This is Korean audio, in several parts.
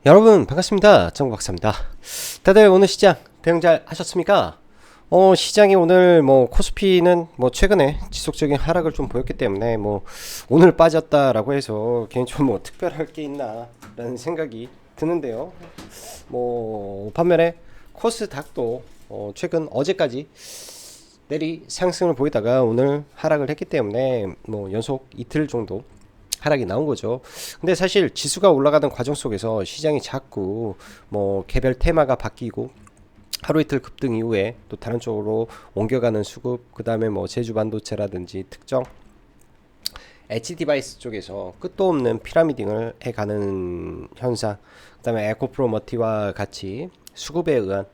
여러분 반갑습니다. 정박사입니다. 다들 오늘 시장 대응 잘 하셨습니까? 시장이 오늘 코스피는 최근에 지속적인 하락을 좀 보였기 때문에 오늘 빠졌다라고 해서 괜히 좀 특별할 게 있나 라는 생각이 드는데요. 반면에 코스닥도 최근 어제까지 내리 상승을 보이다가 오늘 하락을 했기 때문에 연속 이틀 정도 하락이 나온 거죠. 근데 사실 지수가 올라가는 과정 속에서 시장이 자꾸 개별 테마가 바뀌고 하루 이틀 급등 이후에 또 다른 쪽으로 옮겨가는 수급, 그 다음에 제주 반도체라든지 특정 엣지 디바이스 쪽에서 끝도 없는 피라미딩을 해가는 현상, 그 다음에 에코프로머티와 같이 수급에 의한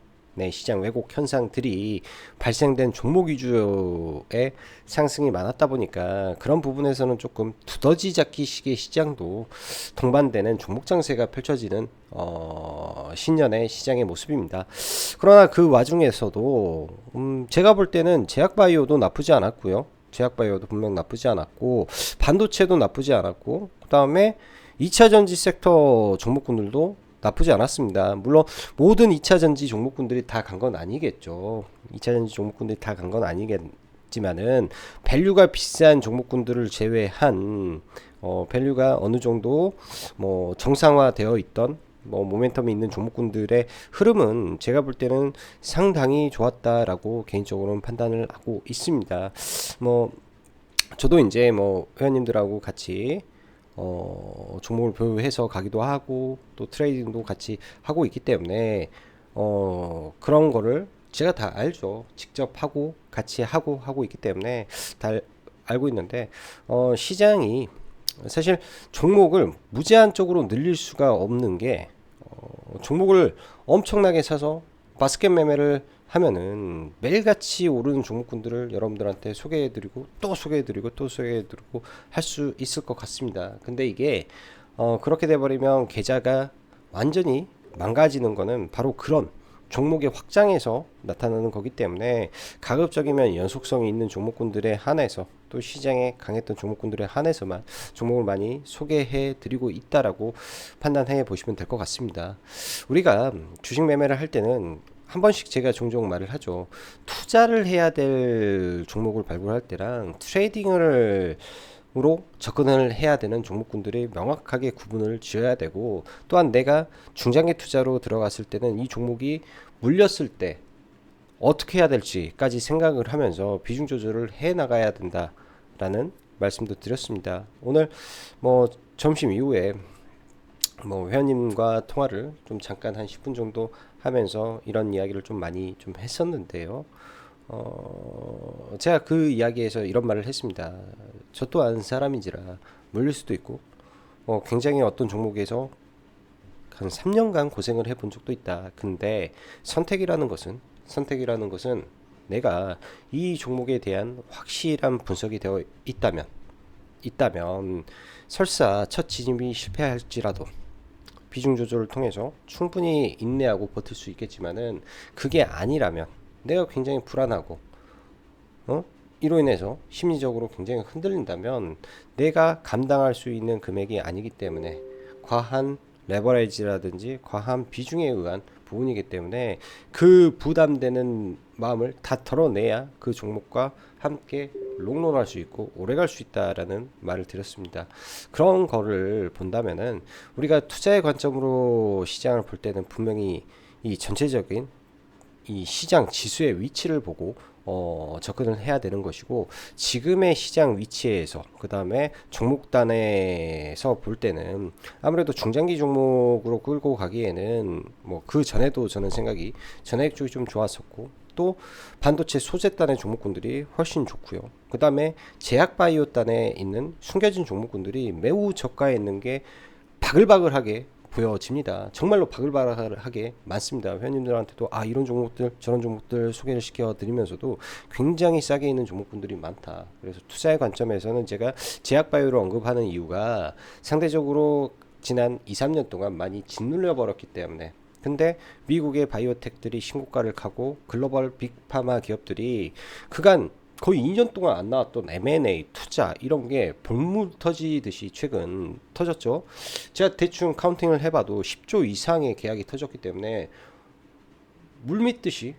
시장 왜곡 현상들이 발생된 종목 위주의 상승이 많았다 보니까 그런 부분에서는 조금 두더지 잡기 식의 시장도 동반되는 종목 장세가 펼쳐지는 신년의 시장의 모습입니다. 그러나 그 와중에서도 제가 볼 때는 제약바이오도 나쁘지 않았고요. 제약바이오도 분명 나쁘지 않았고 반도체도 나쁘지 않았고 그 다음에 2차전지 섹터 종목군들도 나쁘지 않았습니다. 물론 모든 2차전지 종목군들이 다 간 건 아니겠죠. 2차전지 종목군들이 다 간 건 아니겠지만은 밸류가 비싼 종목군들을 제외한 밸류가 어느 정도 정상화되어 있던 모멘텀이 있는 종목군들의 흐름은 제가 볼 때는 상당히 좋았다라고 개인적으로는 판단을 하고 있습니다. 저도 이제 회원님들하고 같이 종목을 보유해서 가기도 하고 또 트레이딩도 같이 하고 있기 때문에 그런 거를 제가 다 알죠. 직접 하고 같이 하고 있기 때문에 다 알고 있는데 시장이 사실 종목을 무제한적으로 늘릴 수가 없는 게 종목을 엄청나게 사서 바스켓 매매를 하면은 매일같이 오르는 종목군들을 여러분들한테 소개해드리고 또 소개해드리고 또 소개해드리고 할 수 있을 것 같습니다. 근데 이게 그렇게 돼버리면 계좌가 완전히 망가지는 거는 바로 그런 종목의 확장에서 나타나는 거기 때문에 가급적이면 연속성이 있는 종목군들에 한해서 또 시장에 강했던 종목군들에 한해서만 종목을 많이 소개해 드리고 있다라고 판단해 보시면 될 것 같습니다. 우리가 주식 매매를 할 때는 한 번씩 제가 종종 말을 하죠. 투자를 해야 될 종목을 발굴할 때랑 트레이딩을 으로 접근을 해야 되는 종목군들이 명확하게 구분을 지어야 되고, 또한 내가 중장기 투자로 들어갔을 때는 이 종목이 물렸을 때 어떻게 해야 될지까지 생각을 하면서 비중 조절을 해 나가야 된다라는 말씀도 드렸습니다. 오늘 점심 이후에 회원님과 통화를 좀 잠깐 한 10분 정도 하면서 이런 이야기를 좀 많이 좀 했었는데요. 제가 그 이야기에서 이런 말을 했습니다. 저 또한 사람인지라 물릴 수도 있고, 굉장히 어떤 종목에서 한 3년간 고생을 해본 적도 있다. 근데 선택이라는 것은 내가 이 종목에 대한 확실한 분석이 되어 있다면 설사 첫 진입이 실패할지라도 비중 조절을 통해서 충분히 인내하고 버틸 수 있겠지만은 그게 아니라면 내가 굉장히 불안하고 이로 인해서 심리적으로 굉장히 흔들린다면 내가 감당할 수 있는 금액이 아니기 때문에 과한 레버리지라든지 과한 비중에 의한 부분이기 때문에 그 부담되는 마음을 다 털어내야 그 종목과 함께 롱런할 수 있고 오래 갈 수 있다라는 말을 드렸습니다. 그런 거를 본다면은 우리가 투자의 관점으로 시장을 볼 때는 분명히 이 전체적인 이 시장 지수의 위치를 보고 접근을 해야 되는 것이고, 지금의 시장 위치에서 그 다음에 종목단에서 볼 때는 아무래도 중장기 종목으로 끌고 가기에는 그 전에도 저는 생각이 전액 쪽이 좀 좋았었고, 또 반도체 소재단의 종목군들이 훨씬 좋고요. 그 다음에 제약바이오단에 있는 숨겨진 종목군들이 매우 저가에 있는 게 바글바글하게 보여집니다. 정말로 바글바글하게 많습니다. 회원님들한테도 이런 종목들 저런 종목들 소개를 시켜 드리면서도 굉장히 싸게 있는 종목군들이 많다. 그래서 투자의 관점에서는 제가 제약바이오를 언급하는 이유가 상대적으로 지난 2, 3년 동안 많이 짓눌려 버렸기 때문에. 근데 미국의 바이오텍들이 신고가를 가고 글로벌 빅파마 기업들이 그간 거의 2년 동안 안 나왔던 M&A 투자 이런 게 볼물 터지듯이 최근 터졌죠. 제가 대충 카운팅을 해봐도 10조 이상의 계약이 터졌기 때문에 물밀듯이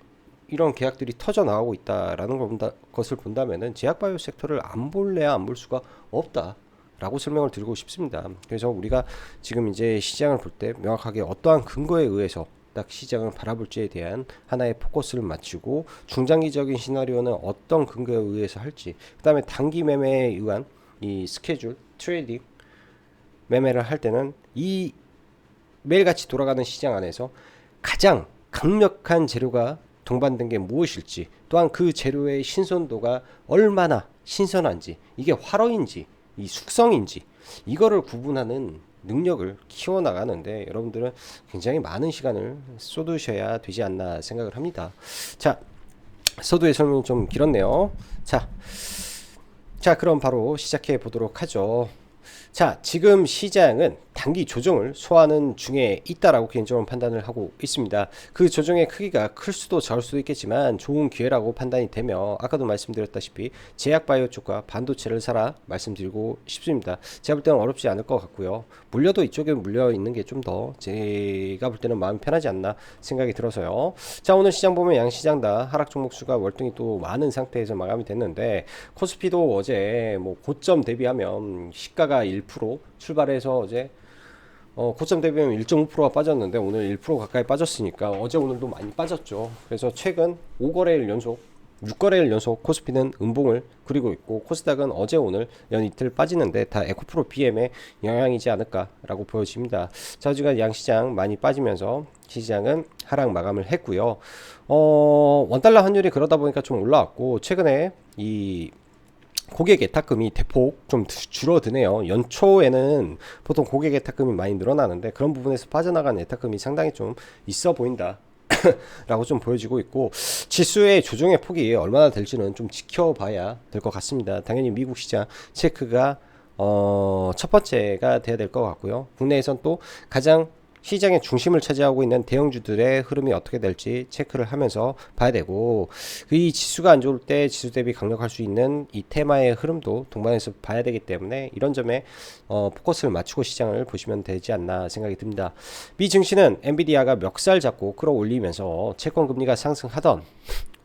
이런 계약들이 터져 나오고 있다라는 것을 본다면은 제약바이오 섹터를 안 볼래야 안 볼 수가 없다라고 설명을 드리고 싶습니다. 그래서 우리가 지금 이제 시장을 볼 때 명확하게 어떠한 근거에 의해서 딱 시장을 바라볼지에 대한 하나의 포커스를 맞추고 중장기적인 시나리오는 어떤 근거에 의해서 할지, 그 다음에 단기 매매에 의한 이 스케줄 트레이딩 매매를 할 때는 이 매일같이 돌아가는 시장 안에서 가장 강력한 재료가 동반된 게 무엇일지, 또한 그 재료의 신선도가 얼마나 신선한지, 이게 활어인지 이 숙성인지 이거를 구분하는 능력을 키워나가는데 여러분들은 굉장히 많은 시간을 쏟으셔야 되지 않나 생각을 합니다. 자, 서두의 설명이 좀 길었네요. 자, 그럼 바로 시작해 보도록 하죠. 자, 지금 시장은 단기 조정을 소화하는 중에 있다라고 개인적으로 판단을 하고 있습니다. 그 조정의 크기가 클 수도 작을 수도 있겠지만 좋은 기회라고 판단이 되며, 아까도 말씀드렸다시피 제약바이오 쪽과 반도체를 사라 말씀드리고 싶습니다. 제가 볼 때는 어렵지 않을 것 같고요. 물려도 이쪽에 물려 있는 게 좀 더 제가 볼 때는 마음이 편하지 않나 생각이 들어서요. 자, 오늘 시장 보면 양시장 다 하락 종목 수가 월등히 또 많은 상태에서 마감이 됐는데, 코스피도 어제 뭐 고점 대비하면 시가가 1% 출발해서 어제 고점 대비하면 1.5%가 빠졌는데 오늘 1% 가까이 빠졌으니까 어제 오늘도 많이 빠졌죠. 그래서 최근 5거래일 연속 6거래일 연속 코스피는 음봉을 그리고 있고, 코스닥은 어제 오늘 연 이틀 빠지는데 다 에코프로 BM의 영향이지 않을까라고 보여집니다. 자, 어제가 양시장 많이 빠지면서 시장은 하락 마감을 했고요. 원달러 환율이 그러다 보니까 좀 올라왔고, 최근에 이 고객 예탁금이 대폭 좀 줄어드네요. 연초에는 보통 고객 예탁금이 많이 늘어나는데 그런 부분에서 빠져나간 예탁금이 상당히 좀 있어 보인다 라고 좀 보여지고 있고, 지수의 조정의 폭이 얼마나 될지는 좀 지켜봐야 될 것 같습니다. 당연히 미국 시장 체크가 첫 번째가 돼야 될 것 같고요. 국내에선 또 가장 시장의 중심을 차지하고 있는 대형주들의 흐름이 어떻게 될지 체크를 하면서 봐야 되고, 이 지수가 안 좋을 때 지수 대비 강력할 수 있는 이 테마의 흐름도 동반해서 봐야 되기 때문에 이런 점에 포커스를 맞추고 시장을 보시면 되지 않나 생각이 듭니다. 미 증시는 엔비디아가 멱살 잡고 끌어올리면서 채권 금리가 상승하던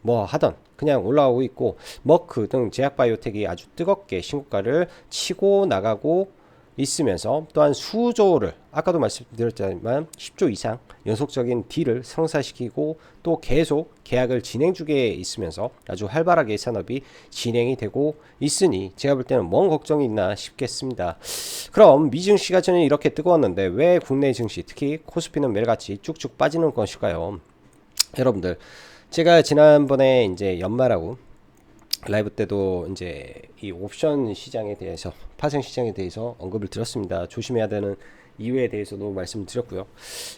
뭐 하던 그냥 올라오고 있고, 머크 등 제약바이오텍이 아주 뜨겁게 신고가를 치고 나가고 있으면서, 또한 수조를 아까도 말씀드렸지만 10조 이상 연속적인 딜을 성사시키고 또 계속 계약을 진행 중에 있으면서 아주 활발하게 산업이 진행이 되고 있으니 제가 볼 때는 뭔 걱정이 있나 싶겠습니다. 그럼 미 증시가 전에 이렇게 뜨거웠는데 왜 국내 증시, 특히 코스피는 매일같이 쭉쭉 빠지는 것일까요? 여러분들, 제가 지난번에 이제 연말하고 라이브 때도 이제 이 옵션 시장에 대해서, 파생 시장에 대해서 언급을 드렸습니다. 조심해야 되는 이유에 대해서도 말씀드렸고요.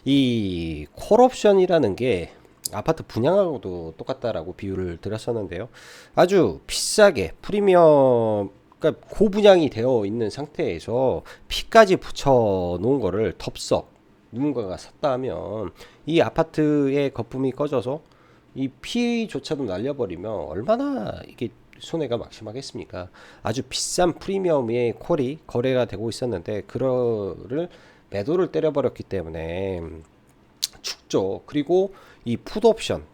이 콜옵션이라는 게 아파트 분양하고도 똑같다라고 비유를 드렸었는데요. 아주 비싸게 프리미엄, 그러니까 고분양이 되어 있는 상태에서 피까지 붙여 놓은 거를 덥석 누군가가 샀다 하면 이 아파트의 거품이 꺼져서 이 피조차도 날려버리면 얼마나 이게 손해가 막심하겠습니까? 아주 비싼 프리미엄의 콜이 거래가 되고 있었는데 그거를 매도를 때려버렸기 때문에 축조, 그리고 이 풋옵션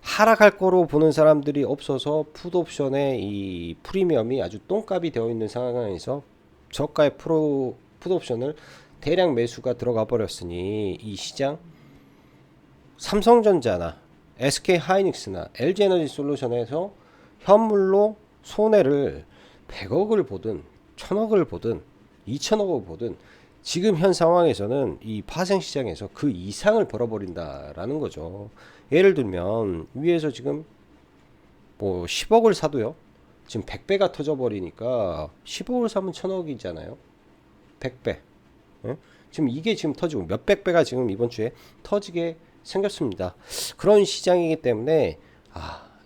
하락할 거로 보는 사람들이 없어서 풋옵션의 이 프리미엄이 아주 똥값이 되어 있는 상황에서 저가의 풋옵션을 대량 매수가 들어가 버렸으니 이 시장 삼성전자나 SK하이닉스나 LG에너지솔루션에서 현물로 손해를 100억을 보든 1000억을 보든 2000억을 보든 지금 현 상황에서는 이 파생시장에서 그 이상을 벌어버린다라는 거죠. 예를 들면 위에서 지금 뭐 10억을 사도요, 지금 100배가 터져버리니까 15를 사면 1000억이잖아요. 100배. 예? 지금 이게 지금 터지고 몇백 배가 지금 이번 주에 터지게 생겼습니다. 그런 시장이기 때문에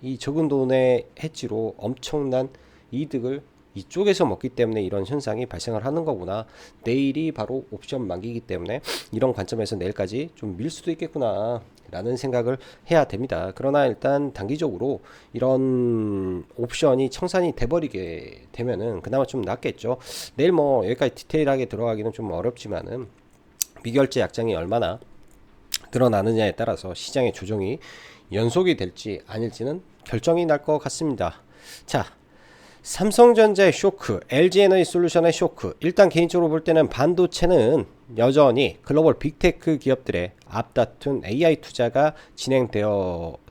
이 적은 돈의 해지로 엄청난 이득을 이쪽에서 먹기 때문에 이런 현상이 발생을 하는 거구나. 내일이 바로 옵션 만기이기 때문에 이런 관점에서 내일까지 좀 밀 수도 있겠구나 라는 생각을 해야 됩니다. 그러나 일단 단기적으로 이런 옵션이 청산이 돼버리게 되면은 그나마 좀 낫겠죠. 내일 뭐 여기까지 디테일하게 들어가기는 좀 어렵지만은 미결제 약장이 얼마나 늘어나느냐에 따라서 시장의 조정이 연속이 될지 아닐지는 결정이 날 것 같습니다. 자, 삼성전자의 쇼크, LG에너지솔루션의 쇼크. 일단 개인적으로 볼 때는 반도체는 여전히 글로벌 빅테크 기업들의 앞다툰 AI 투자가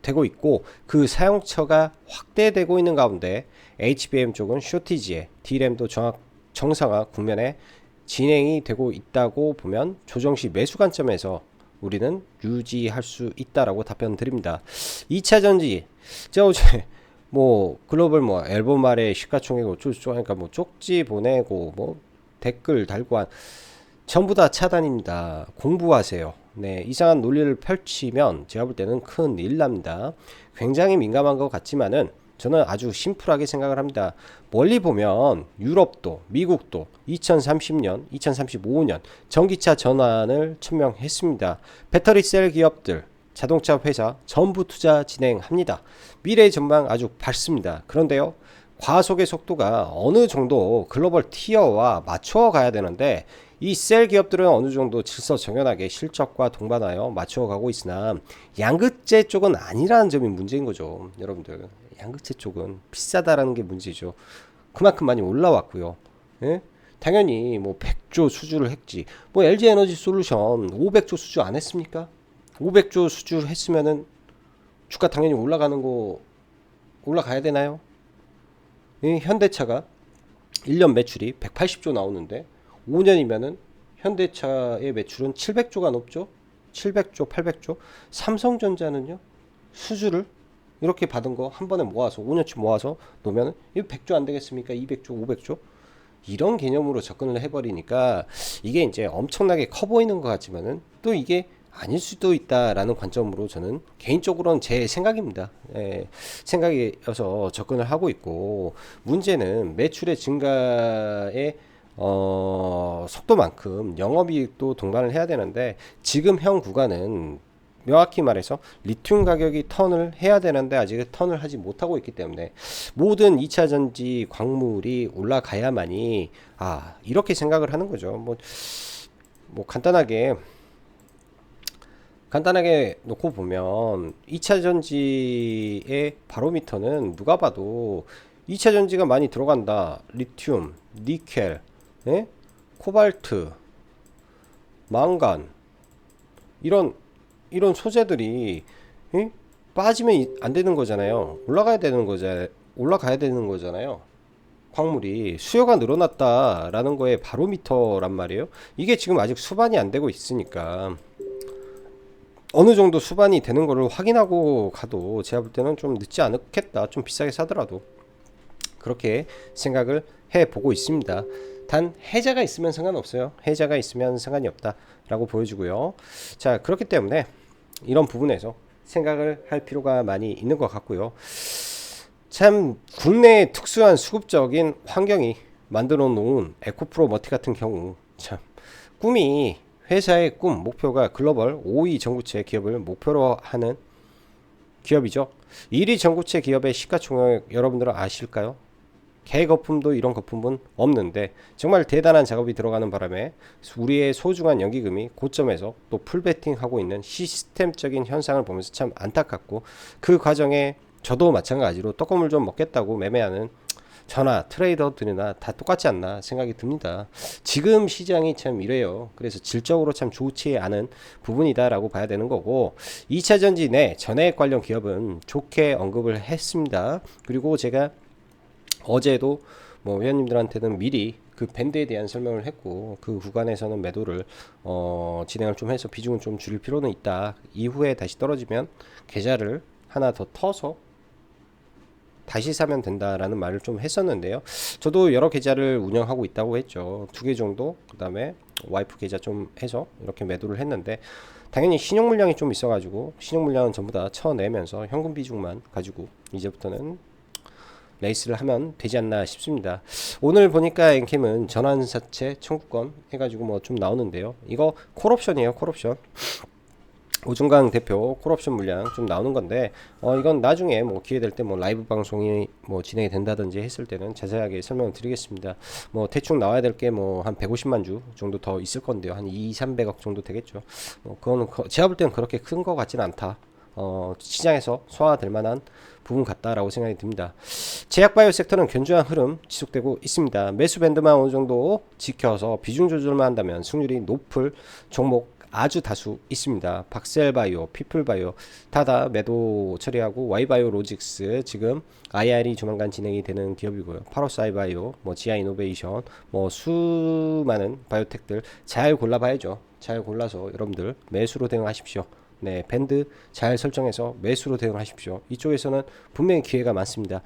되고 있고 그 사용처가 확대되고 있는 가운데 HBM 쪽은 쇼티지에 D램도 정상화 국면에 진행이 되고 있다고 보면 조정시 매수 관점에서 우리는 유지할 수 있다라고 답변 드립니다. 2차 전지, 제가 어제 뭐 글로벌 뭐 앨범 아래 시가총액 어쩌고저쩌고 하니까 뭐 쪽지 보내고 뭐 댓글 달고 한 전부 다 차단입니다. 공부하세요. 네, 이상한 논리를 펼치면 제가 볼 때는 큰 일 납니다. 굉장히 민감한 것 같지만은 저는 아주 심플하게 생각을 합니다. 멀리 보면 유럽도 미국도 2030년, 2035년 전기차 전환을 천명했습니다. 배터리 셀 기업들, 자동차 회사 전부 투자 진행합니다. 미래의 전망 아주 밝습니다. 그런데요, 과속의 속도가 어느 정도 글로벌 티어와 맞춰 가야 되는데 이 셀 기업들은 어느 정도 질서정연하게 실적과 동반하여 맞춰 가고 있으나 양극재 쪽은 아니라는 점이 문제인 거죠. 여러분들, 양극재 쪽은 비싸다라는 게 문제죠. 그만큼 많이 올라왔고요. 예? 당연히 뭐 100조 수주를 했지. 뭐 LG 에너지 솔루션 500조 수주 안 했습니까? 500조 수주 했으면은 주가 당연히 올라가야 되나요? 예? 현대차가 1년 매출이 180조 나오는데 5년이면은 현대차의 매출은 700조가 넘죠. 700조, 800조. 삼성전자는요, 수주를 이렇게 받은 거 한 번에 모아서 5년치 모아서 놓으면 이 100조 안 되겠습니까? 200조, 500조. 이런 개념으로 접근을 해버리니까 이게 이제 엄청나게 커 보이는 것 같지만은 또 이게 아닐 수도 있다라는 관점으로 저는 개인적으로는 제 생각입니다. 생각이어서 접근을 하고 있고, 문제는 매출의 증가에 속도만큼 영업이익도 동반을 해야 되는데 지금 현 구간은 명확히 말해서 리튬 가격이 턴을 해야 되는데 아직 턴을 하지 못하고 있기 때문에 모든 2차 전지 광물이 올라가야만이 이렇게 생각을 하는 거죠. 뭐 간단하게 놓고 보면 2차 전지의 바로미터는 누가 봐도 2차 전지가 많이 들어간다. 리튬, 니켈, 예? 코발트, 망간 이런 소재들이 빠지면 안 되는 거잖아요. 올라가야 되는 거잖아요. 광물이 수요가 늘어났다라는 거에 바로미터란 말이에요. 이게 지금 아직 수반이 안 되고 있으니까 어느 정도 수반이 되는 거를 확인하고 가도 제가 볼 때는 좀 늦지 않겠다. 좀 비싸게 사더라도 그렇게 생각을 해보고 있습니다. 단 해자가 있으면 상관없어요. 해자가 있으면 상관이 없다라고 보여지고요. 자, 그렇기 때문에 이런 부분에서 생각을 할 필요가 많이 있는 것 같고요. 참 국내의 특수한 수급적인 환경이 만들어 놓은 에코프로 머티 같은 경우 참 꿈이 회사의 꿈 목표가 글로벌 5위 전구체 기업을 목표로 하는 기업이죠. 1위 전구체 기업의 시가총액 여러분들은 아실까요? 개거품도 이런 거품은 없는데 정말 대단한 작업이 들어가는 바람에 우리의 소중한 연기금이 고점에서 또 풀베팅하고 있는 시스템적인 현상을 보면서 참 안타깝고, 그 과정에 저도 마찬가지로 떡고물 좀 먹겠다고 매매하는 저나 트레이더들이나 다 똑같지 않나 생각이 듭니다. 지금 시장이 참 이래요. 그래서 질적으로 참 좋지 않은 부분이다라고 봐야 되는 거고, 2차 전지 내 전해액 관련 기업은 좋게 언급을 했습니다. 그리고 제가 어제도 뭐 회원님들한테는 미리 그 밴드에 대한 설명을 했고, 그 구간에서는 매도를 진행을 좀 해서 비중을 좀 줄일 필요는 있다. 이후에 다시 떨어지면 계좌를 하나 더 터서 다시 사면 된다라는 말을 좀 했었는데요. 저도 여러 계좌를 운영하고 있다고 했죠. 2개 정도, 그 다음에 와이프 계좌 좀 해서 이렇게 매도를 했는데, 당연히 신용 물량이 좀 있어가지고 신용 물량은 전부 다 쳐내면서 현금 비중만 가지고 이제부터는 레이스를 하면 되지 않나 싶습니다. 오늘 보니까 엔캠은 전환사채 청구권 해가지고 뭐 좀 나오는데요. 이거 콜옵션이에요. 콜옵션. 오중강 대표 콜옵션 물량 좀 나오는 건데 이건 나중에 뭐 기회 될 때 뭐 라이브 방송이 뭐 진행이 된다든지 했을 때는 자세하게 설명을 드리겠습니다. 뭐 대충 나와야 될 게 뭐 한 150만 주 정도 더 있을 건데요. 한 2,300억 정도 되겠죠. 그거는 제가 볼 때는 그렇게 큰 거 같지는 않다. 시장에서 소화될 만한 부분 같다라고 생각이 듭니다. 제약바이오 섹터는 견조한 흐름 지속되고 있습니다. 매수 밴드만 어느 정도 지켜서 비중 조절만 한다면 승률이 높을 종목 아주 다수 있습니다. 박셀바이오, 피플바이오 다 매도 처리하고 와이바이오 로직스 지금 IR이 조만간 진행이 되는 기업이고요. 파로사이바이오, 뭐 지아이노베이션, 뭐 수많은 바이오텍들 잘 골라봐야죠. 잘 골라서 여러분들 매수로 대응하십시오. 네, 밴드 잘 설정해서 매수로 대응하십시오. 이쪽에서는 분명히 기회가 많습니다.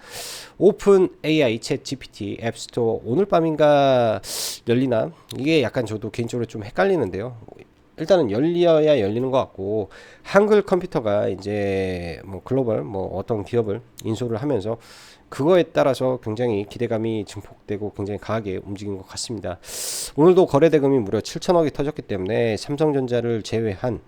오픈 AI, 챗 GPT, 앱스토어 오늘 밤인가 열리나? 이게 약간 저도 개인적으로 좀 헷갈리는데요. 일단은 열려야 열리는 것 같고 한글 컴퓨터가 이제 뭐 글로벌 뭐 어떤 기업을 인수를 하면서 그거에 따라서 굉장히 기대감이 증폭되고 굉장히 강하게 움직인 것 같습니다. 오늘도 거래 대금이 무려 7천억이 터졌기 때문에 삼성전자를 제외한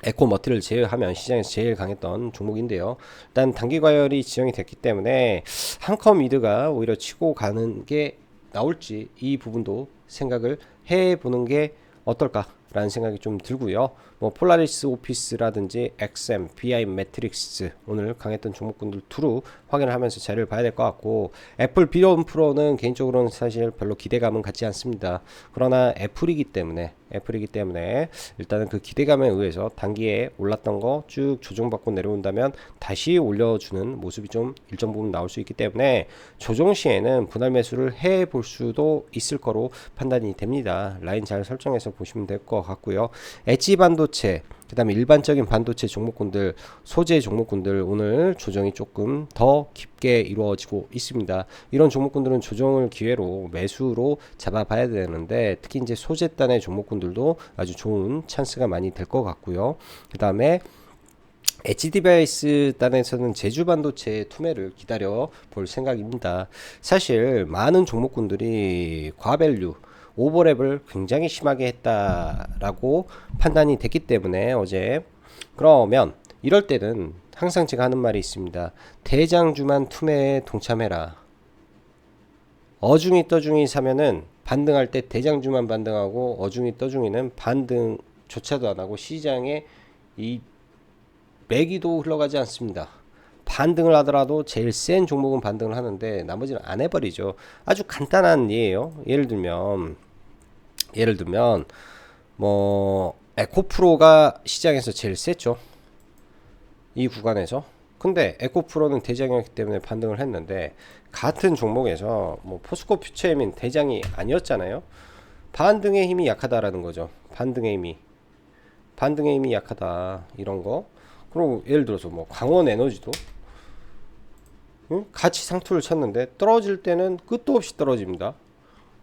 에코머티를 제외하면 시장에서 제일 강했던 종목인데요. 일단 단기 과열이 지정이 됐기 때문에 한컴미드가 오히려 치고 가는 게 나올지 이 부분도 생각을 해보는 게 어떨까라는 생각이 좀 들고요. 뭐 폴라리스 오피스라든지 XM, BI 매트릭스 오늘 강했던 종목군들 두루 확인을 하면서 자료를 봐야 될 것 같고 애플 비전 프로는 개인적으로는 사실 별로 기대감은 갖지 않습니다. 그러나 애플이기 때문에 일단은 그 기대감에 의해서 단기에 올랐던 거 쭉 조정받고 내려온다면 다시 올려주는 모습이 좀 일정 부분 나올 수 있기 때문에 조정 시에는 분할 매수를 해볼 수도 있을 거로 판단이 됩니다. 라인 잘 설정해서 보시면 될 것 같고요. 엣지 반도체 그 다음에 일반적인 반도체 종목군들 소재 종목군들 오늘 조정이 조금 더 깊게 이루어지고 있습니다. 이런 종목군들은 조정을 기회로 매수로 잡아봐야 되는데 특히 이제 소재단의 종목군들도 아주 좋은 찬스가 많이 될 것 같고요. 그 다음에 엣지 디바이스 단에서는 제주 반도체 투매를 기다려 볼 생각입니다. 사실 많은 종목군들이 과밸류 오버랩을 굉장히 심하게 했다라고 판단이 됐기 때문에 어제 그러면 이럴 때는 항상 제가 하는 말이 있습니다. 대장주만 투매에 동참해라. 어중이 떠중이 사면은 반등할 때 대장주만 반등하고 어중이 떠중이는 반등조차도 안 하고 시장에 이 매기도 흘러가지 않습니다. 반등을 하더라도 제일 센 종목은 반등을 하는데 나머지는 안 해버리죠. 아주 간단한 예예요. 예를 들면 뭐 에코프로가 시장에서 제일 셌죠. 이 구간에서. 근데 에코프로는 대장이었기 때문에 반등을 했는데 같은 종목에서 뭐 포스코 퓨처엠인 대장이 아니었잖아요. 반등의 힘이 약하다라는 거죠. 반등의 힘이 약하다 이런 거. 그리고 예를 들어서 뭐 강원 에너지도 같이 상투를 쳤는데 떨어질 때는 끝도 없이 떨어집니다.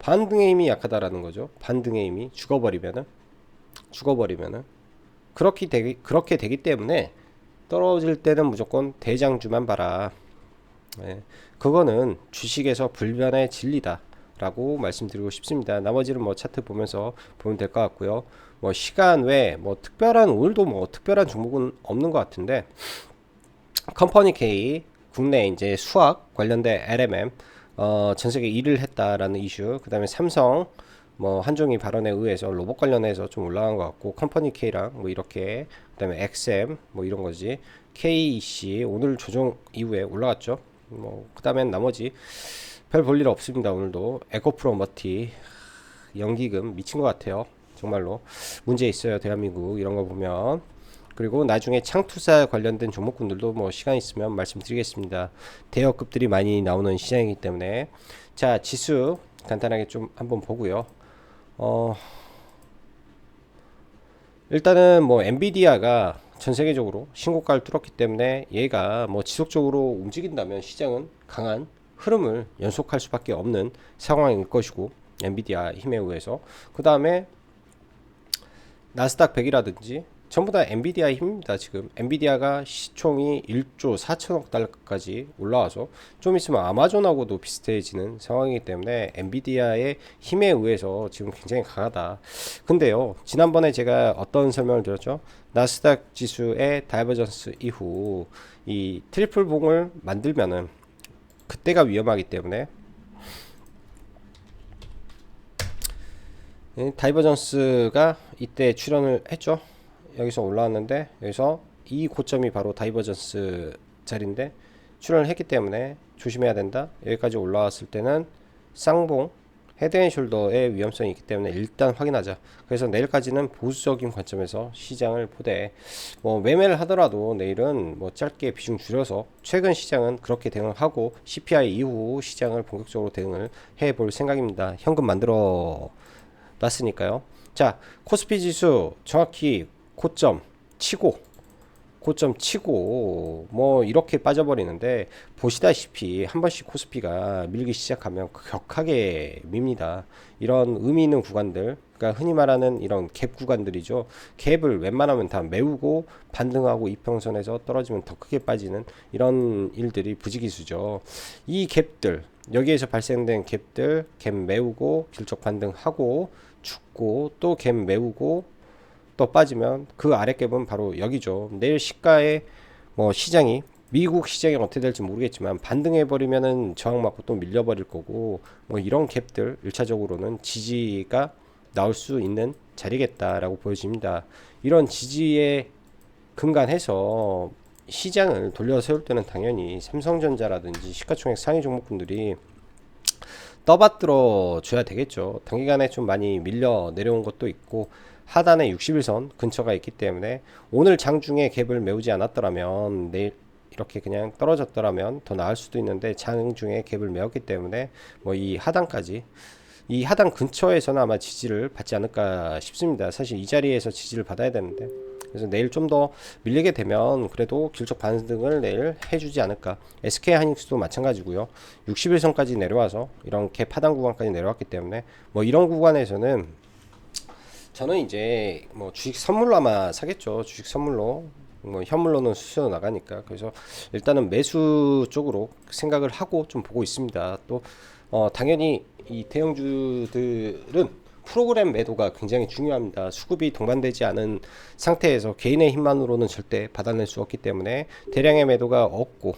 반등의 힘이 약하다라는 거죠. 반등의 힘이 죽어버리면은 그렇게 되기 때문에 떨어질 때는 무조건 대장주만 봐라. 네. 그거는 주식에서 불변의 진리다라고 말씀드리고 싶습니다. 나머지는 뭐 차트 보면서 보면 될 것 같고요. 뭐 시간 외에 뭐 특별한 오늘도 뭐 특별한 종목은 없는 것 같은데 컴퍼니 K 국내 이제 수학 관련된 LMM 전 세계 1위를 했다라는 이슈. 그 다음에 삼성 뭐 한종이 발언에 의해서 로봇 관련해서 좀 올라간 것 같고 컴퍼니 K랑 뭐 이렇게 그 다음에 XM 뭐 이런 거지. KEC 오늘 조정 이후에 올라갔죠. 뭐 그 다음엔 나머지 별 볼 일 없습니다. 오늘도 에코프로 머티 연기금 미친 것 같아요. 정말로 문제 있어요. 대한민국 이런 거 보면. 그리고 나중에 창투사 관련된 종목군들도 뭐 시간 있으면 말씀드리겠습니다. 대여급들이 많이 나오는 시장이기 때문에. 자, 지수 간단하게 좀 한번 보고요. 일단은 뭐 엔비디아가 전 세계적으로 신고가를 뚫었기 때문에 얘가 뭐 지속적으로 움직인다면 시장은 강한 흐름을 연속할 수밖에 없는 상황일 것이고 엔비디아 힘에 의해서. 그 다음에 나스닥 100이라든지 전부 다 엔비디아 힘입니다. 지금 엔비디아가 시총이 1조 4천억 달러까지 올라와서 좀 있으면 아마존하고도 비슷해지는 상황이기 때문에 엔비디아의 힘에 의해서 지금 굉장히 강하다. 근데요, 지난번에 제가 어떤 설명을 드렸죠? 나스닥 지수의 다이버전스 이후 이 트리플 봉을 만들면은 그때가 위험하기 때문에 다이버전스가 이때 출현을 했죠. 여기서 올라왔는데 여기서 이 고점이 바로 다이버전스 자리인데 출현을 했기 때문에 조심해야 된다. 여기까지 올라왔을 때는 쌍봉 헤드앤숄더의 위험성이 있기 때문에 일단 확인하자. 그래서 내일까지는 보수적인 관점에서 시장을 보되, 뭐 매매를 하더라도 내일은 뭐 짧게 비중 줄여서 최근 시장은 그렇게 대응을 하고 CPI 이후 시장을 본격적으로 대응을 해볼 생각입니다. 현금 만들어 놨으니까요. 자, 코스피 지수 정확히 고점 치고 뭐 이렇게 빠져버리는데, 보시다시피 한 번씩 코스피가 밀기 시작하면 격하게 밉니다. 이런 의미 있는 구간들, 그러니까 흔히 말하는 이런 갭 구간들이죠. 갭을 웬만하면 다 메우고 반등하고 이평선에서 떨어지면 더 크게 빠지는 이런 일들이 부지기수죠. 이 갭들, 여기에서 발생된 갭들, 갭 메우고 길적 반등하고 죽고 또 갭 메우고 또 빠지면 그 아래 갭은 바로 여기죠. 내일 시가에 뭐 시장이, 미국 시장이 어떻게 될지 모르겠지만 반등해 버리면은 저항 맞고 또 밀려 버릴 거고, 뭐 이런 갭들 1차적으로는 지지가 나올 수 있는 자리겠다라고 보여집니다. 이런 지지에 근간해서 시장을 돌려 세울 때는 당연히 삼성전자라든지 시가총액 상위 종목군들이 떠받들어 줘야 되겠죠. 단기간에 좀 많이 밀려 내려온 것도 있고 하단에 60일선 근처가 있기 때문에 오늘 장중에 갭을 메우지 않았더라면 내일 이렇게 그냥 떨어졌더라면 더 나을 수도 있는데, 장중에 갭을 메웠기 때문에 뭐 이 하단까지, 이 하단 근처에서는 아마 지지를 받지 않을까 싶습니다. 사실 이 자리에서 지지를 받아야 되는데, 그래서 내일 좀 더 밀리게 되면 그래도 길적 반등을 내일 해주지 않을까. SK 하이닉스도 마찬가지고요. 60일선까지 내려와서 이런 갭 하단 구간까지 내려왔기 때문에 뭐 이런 구간에서는 저는 이제 뭐 주식 선물로 아마 사겠죠. 주식 선물로, 뭐 현물로는 수수료 나가니까. 그래서 일단은 매수 쪽으로 생각을 하고 좀 보고 있습니다. 또 당연히 이 대형주들은 프로그램 매도가 굉장히 중요합니다. 수급이 동반되지 않은 상태에서 개인의 힘만으로는 절대 받아낼 수 없기 때문에 대량의 매도가 없고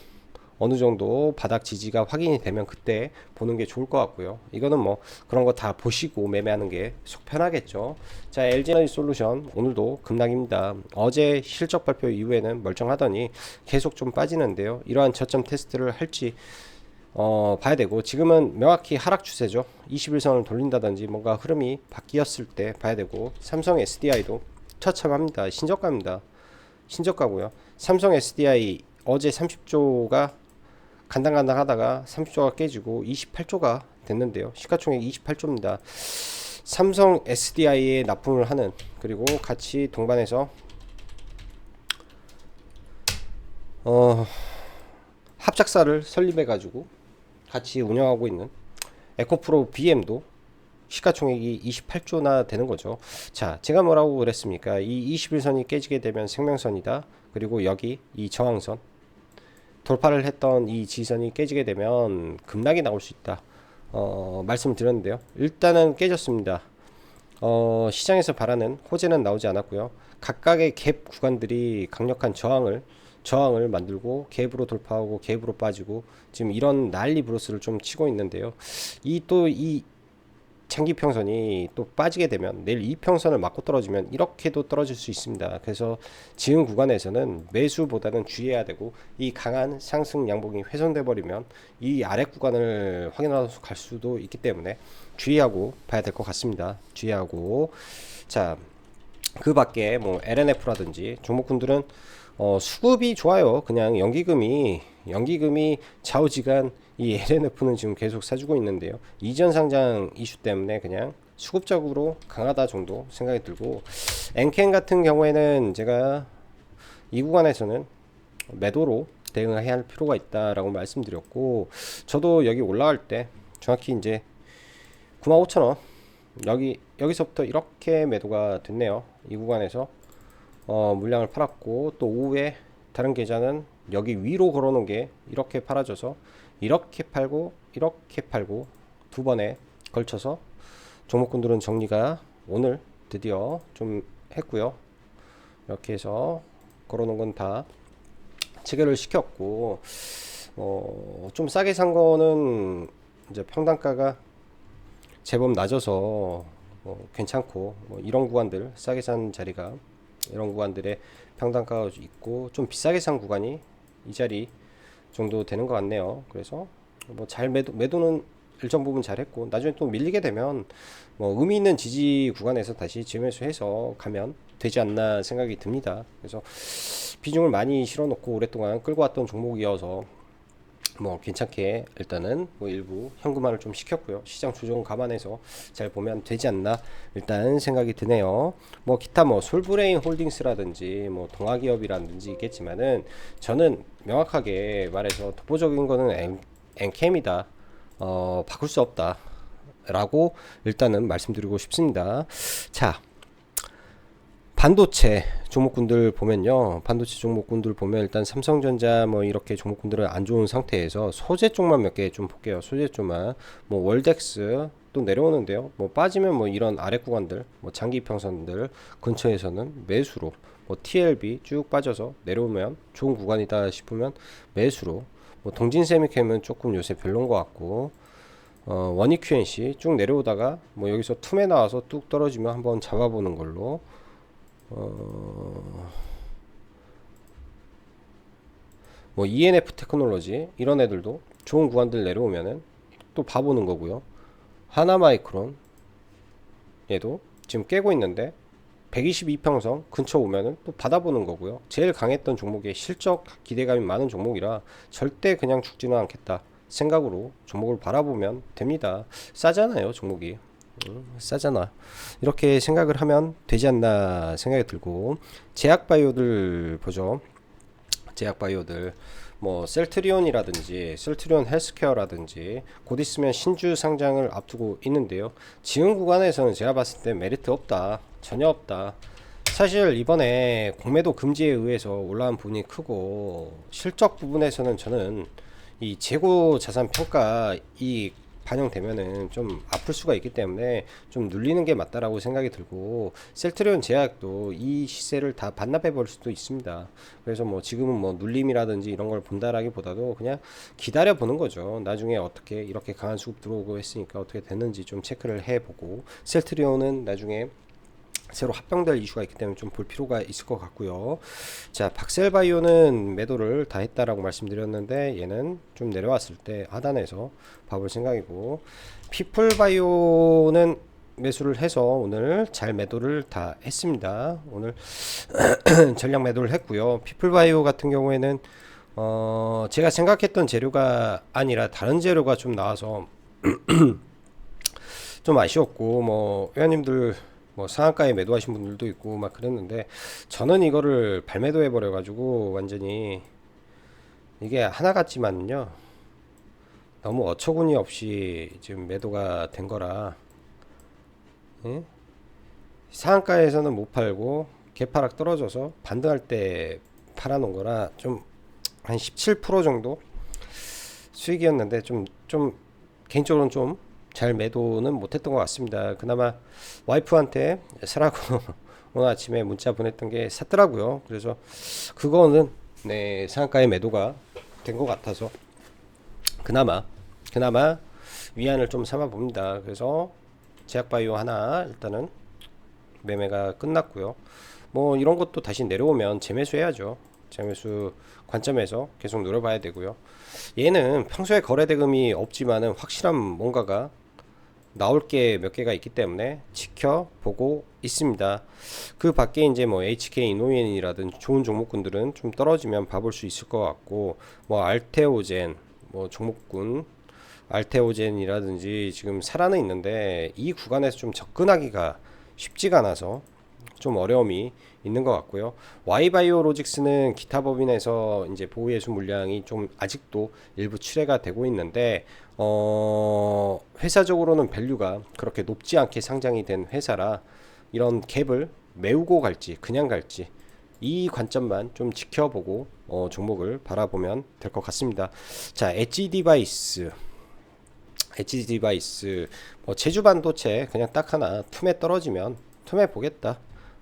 어느 정도 바닥 지지가 확인이 되면 그때 보는 게 좋을 것 같고요. 이거는 뭐 그런 거 다 보시고 매매하는 게 속 편하겠죠. 자, LG에너지 솔루션 오늘도 급락입니다. 어제 실적 발표 이후에는 멀쩡하더니 계속 좀 빠지는데요. 이러한 저점 테스트를 할지 봐야 되고, 지금은 명확히 하락 추세죠. 21선을 돌린다든지 뭔가 흐름이 바뀌었을 때 봐야 되고, 삼성 SDI도 처참합니다. 신저가입니다. 신저가고요. 삼성 SDI 어제 30조가 간당간당 하다가 30조가 깨지고 28조가 됐는데요. 시가총액 28조입니다. 삼성 SDI에 납품을 하는, 그리고 같이 동반해서 합작사를 설립해 가지고 같이 운영하고 있는 에코프로 BM도 시가총액이 28조나 되는 거죠. 자, 제가 뭐라고 그랬습니까? 이 21선이 깨지게 되면 생명선이다. 그리고 여기 이 저항선 돌파를 했던 이 지선이 깨지게 되면 급락이 나올 수 있다. 말씀을 드렸는데요. 일단은 깨졌습니다. 시장에서 바라는 호재는 나오지 않았고요. 각각의 갭 구간들이 강력한 저항을 만들고 갭으로 돌파하고 갭으로 빠지고 지금 이런 난리 브로스를 좀 치고 있는데요. 이 장기평선이 또 빠지게 되면 내일 이평선을 맞고 떨어지면 이렇게도 떨어질 수 있습니다. 그래서 지금 구간에서는 매수보다는 주의해야 되고, 이 강한 상승 양봉이 훼손돼 버리면 이 아래 구간을 확인하면서 갈 수도 있기 때문에 주의하고 봐야 될 것 같습니다. 주의하고. 자, 그 밖에 뭐 LNF라든지 종목군들은 수급이 좋아요. 그냥 연기금이 좌우지간 이 LNF는 지금 계속 사주고 있는데요. 이전 상장 이슈 때문에 그냥 수급적으로 강하다 정도 생각이 들고, 엔캔 같은 경우에는 제가 이 구간에서는 매도로 대응을 해야 할 필요가 있다라고 말씀드렸고, 저도 여기 올라갈 때 정확히 이제 95,000원 여기서부터 이렇게 매도가 됐네요. 이 구간에서 물량을 팔았고, 또 오후에 다른 계좌는 여기 위로 걸어놓은 게 이렇게 팔아져서 이렇게 팔고 이렇게 팔고 두 번에 걸쳐서 종목군들은 정리가 오늘 드디어 좀 했고요. 이렇게 해서 걸어놓은 건 다 체결을 시켰고, 좀 싸게 산 거는 이제 평단가가 제법 낮아서 괜찮고, 이런 구간들 싸게 산 자리가 이런 구간들의 평단가가 있고, 좀 비싸게 산 구간이 이 자리 정도 되는 것 같네요. 그래서 뭐 잘 매도는 일정 부분 잘했고, 나중에 또 밀리게 되면 뭐 의미 있는 지지 구간에서 다시 재매수해서 가면 되지 않나 생각이 듭니다. 그래서 비중을 많이 실어놓고 오랫동안 끌고 왔던 종목이어서 뭐 괜찮게 일단은 뭐 일부 현금화를 좀 시켰고요. 시장 조정 감안해서 잘 보면 되지 않나 일단 생각이 드네요. 뭐 기타 뭐 솔브레인 홀딩스라든지 뭐 동아기업이라든지 있겠지만은 저는 명확하게 말해서 독보적인 거는 엔캠이다. 바꿀 수 없다. 라고 일단은 말씀드리고 싶습니다. 자, 반도체 종목군들 보면요. 반도체 종목군들 보면 일단 삼성전자 뭐 이렇게 종목군들은 안 좋은 상태에서 소재 쪽만 몇 개 좀 볼게요. 소재 쪽만. 뭐 월덱스 또 내려오는데요. 뭐 빠지면 뭐 이런 아래 구간들, 뭐 장기 평선들 근처에서는 매수로, 뭐 TLB 쭉 빠져서 내려오면 좋은 구간이다 싶으면 매수로, 뭐 동진세미캠은 조금 요새 별론 것 같고, 원익 QNC 쭉 내려오다가 뭐 여기서 툼에 나와서 뚝 떨어지면 한번 잡아보는 걸로, 뭐 ENF 테크놀로지 이런 애들도 좋은 구간들 내려오면은 또 봐보는 거고요. 하나마이크론 얘도 지금 깨고 있는데 122평선 근처 오면은 또 받아보는 거고요. 제일 강했던 종목에 실적 기대감이 많은 종목이라 절대 그냥 죽지는 않겠다 생각으로 종목을 바라보면 됩니다. 싸잖아요, 종목이. 싸잖아. 이렇게 생각을 하면 되지 않나 생각이 들고, 제약바이오들 보죠. 제약바이오들 뭐 셀트리온이라든지 셀트리온 헬스케어라든지 곧 있으면 신주 상장을 앞두고 있는데요. 지금 구간에서는 제가 봤을 때 메리트 없다, 전혀 없다. 사실 이번에 공매도 금지에 의해서 올라온 부분이 크고, 실적 부분에서는 저는 이 재고 자산 평가 이 반영되면은 좀 아플 수가 있기 때문에 좀 눌리는 게 맞다라고 생각이 들고, 셀트리온 제약도 이 시세를 다 반납해 버릴 수도 있습니다. 그래서 뭐 지금은 뭐 눌림이라든지 이런 걸 본다라기보다도 그냥 기다려 보는 거죠. 나중에 어떻게 이렇게 강한 수급 들어오고 했으니까 어떻게 됐는지 좀 체크를 해보고, 셀트리온은 나중에 새로 합병될 이슈가 있기 때문에 좀 볼 필요가 있을 것 같고요. 자, 박셀바이오는 매도를 다 했다라고 말씀드렸는데 얘는 좀 내려왔을 때 하단에서 봐볼 생각이고, 피플바이오는 매수를 해서 오늘 잘 매도를 다 했습니다. 오늘 전량 매도를 했고요. 피플바이오 같은 경우에는 제가 생각했던 재료가 아니라 다른 재료가 좀 나와서 좀 아쉬웠고, 뭐 회원님들 뭐 상한가에 매도하신 분들도 있고 막 그랬는데, 저는 이거를 발매도 해버려 가지고 완전히 이게 하나 같지만요 너무 어처구니 없이 지금 매도가 된 거라, 예? 상한가에서는 못 팔고 개파락 떨어져서 반등할 때 팔아놓은 거라 좀 한 17% 정도 수익이었는데 좀 개인적으로는 좀 잘 매도는 못했던 것 같습니다. 그나마 와이프한테 사라고 오늘 아침에 문자 보냈던 게 샀더라고요. 그래서 그거는 네, 상한가의 매도가 된 것 같아서 그나마 위안을 좀 삼아 봅니다. 그래서 제약바이오 하나 일단은 매매가 끝났고요. 뭐 이런 것도 다시 내려오면 재매수 해야죠. 재매수 관점에서 계속 노려봐야 되고요. 얘는 평소에 거래대금이 없지만은 확실한 뭔가가 나올 게 몇 개가 있기 때문에 지켜보고 있습니다. 그 밖에 이제 뭐 HK 이노엔이라든지 좋은 종목군들은 좀 떨어지면 봐볼 수 있을 것 같고, 뭐 알테오젠 뭐 종목군 알테오젠이라든지 지금 살아는 있는데 이 구간에서 좀 접근하기가 쉽지가 않아서 좀 어려움이 있는 것 같고요. Y바이오로직스는 기타 법인에서 이제 보호예수 물량이 좀 아직도 일부 출회가 되고 있는데, 회사적으로는 밸류가 그렇게 높지 않게 상장이 된 회사라 이런 갭을 메우고 갈지 그냥 갈지 이 관점만 좀 지켜보고 종목을 바라보면 될 것 같습니다. 자, 엣지 디바이스 뭐 제주 반도체 그냥 딱 하나 틈에 떨어지면 틈에 보겠다.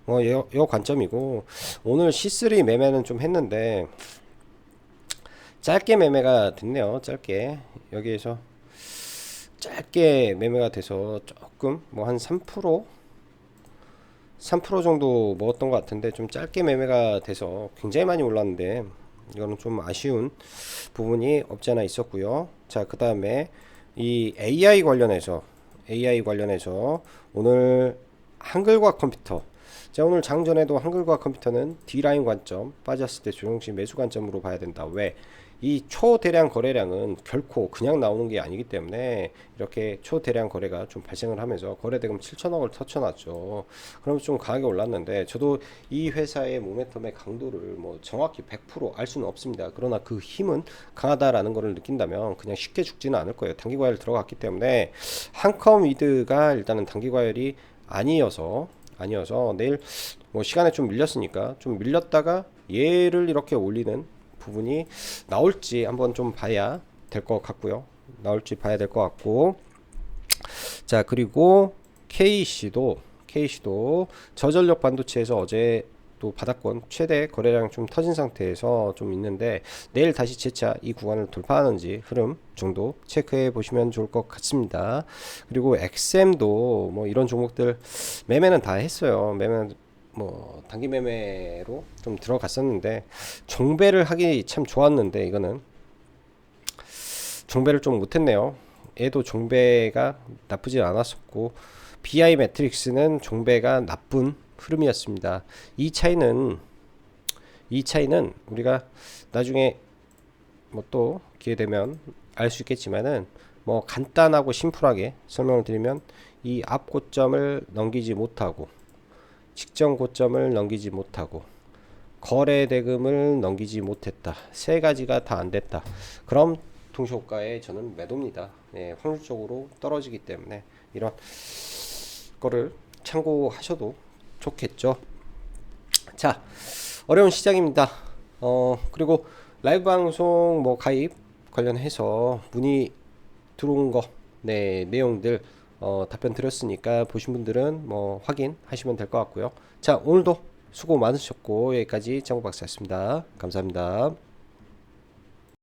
요 관점이고, 오늘 C3 매매는 좀 했는데 짧게 매매가 됐네요. 짧게 여기에서 짧게 매매가 돼서 조금 뭐 한 3% 정도 먹었던 것 같은데, 좀 짧게 매매가 돼서 굉장히 많이 올랐는데 이거는 좀 아쉬운 부분이 없지 않아 있었고요. 자, 그 다음에 이 AI 관련해서 오늘 한글과 컴퓨터, 자, 오늘 장전에도 한글과 컴퓨터는 D라인 관점, 빠졌을 때 조정시 매수 관점으로 봐야 된다. 왜? 이 초대량 거래량은 결코 그냥 나오는 게 아니기 때문에 이렇게 초대량 거래가 좀 발생을 하면서 거래대금 7천억을 터쳐놨죠. 그러면 좀 강하게 올랐는데, 저도 이 회사의 모멘텀의 강도를 뭐 정확히 100% 알 수는 없습니다. 그러나 그 힘은 강하다라는 것을 느낀다면 그냥 쉽게 죽지는 않을 거예요. 단기 과열 들어갔기 때문에 한컴 위드가 일단은 단기 과열이 아니어서 내일 뭐 시간에 좀 밀렸으니까 좀 밀렸다가 얘를 이렇게 올리는 부분이 나올지 한번 좀 봐야 될 것 같고요. 나올지 봐야 될 것 같고, 자, 그리고 KC도 저전력 반도체에서 어제 또 바닥권 최대 거래량 좀 터진 상태에서 좀 있는데, 내일 다시 재차 이 구간을 돌파하는지 흐름 정도 체크해 보시면 좋을 것 같습니다. 그리고 XM도 뭐 이런 종목들 매매는 다 했어요. 매매는 뭐 단기 매매로 좀 들어갔었는데, 종배를 하기 참 좋았는데 이거는 종배를 좀 못했네요. 얘도 종배가 나쁘지 않았었고, BI 매트릭스는 종배가 나쁜 흐름이었습니다. 이 차이는 우리가 나중에 뭐 또 기회 되면 알 수 있겠지만은, 뭐 간단하고 심플하게 설명을 드리면, 이 앞 고점을 넘기지 못하고 직전 고점을 넘기지 못하고 거래 대금을 넘기지 못했다. 세 가지가 다 안 됐다. 그럼 동시호가에 저는 매도입니다. 네, 확률적으로 떨어지기 때문에 이런 거를 참고하셔도 좋겠죠. 자, 어려운 시장입니다. 그리고 라이브 방송 뭐 가입 관련해서 문의 들어온 거, 네, 내용들 답변 드렸으니까 보신 분들은 뭐 확인하시면 될 것 같고요. 자, 오늘도 수고 많으셨고 여기까지 장구 박사였습니다. 감사합니다.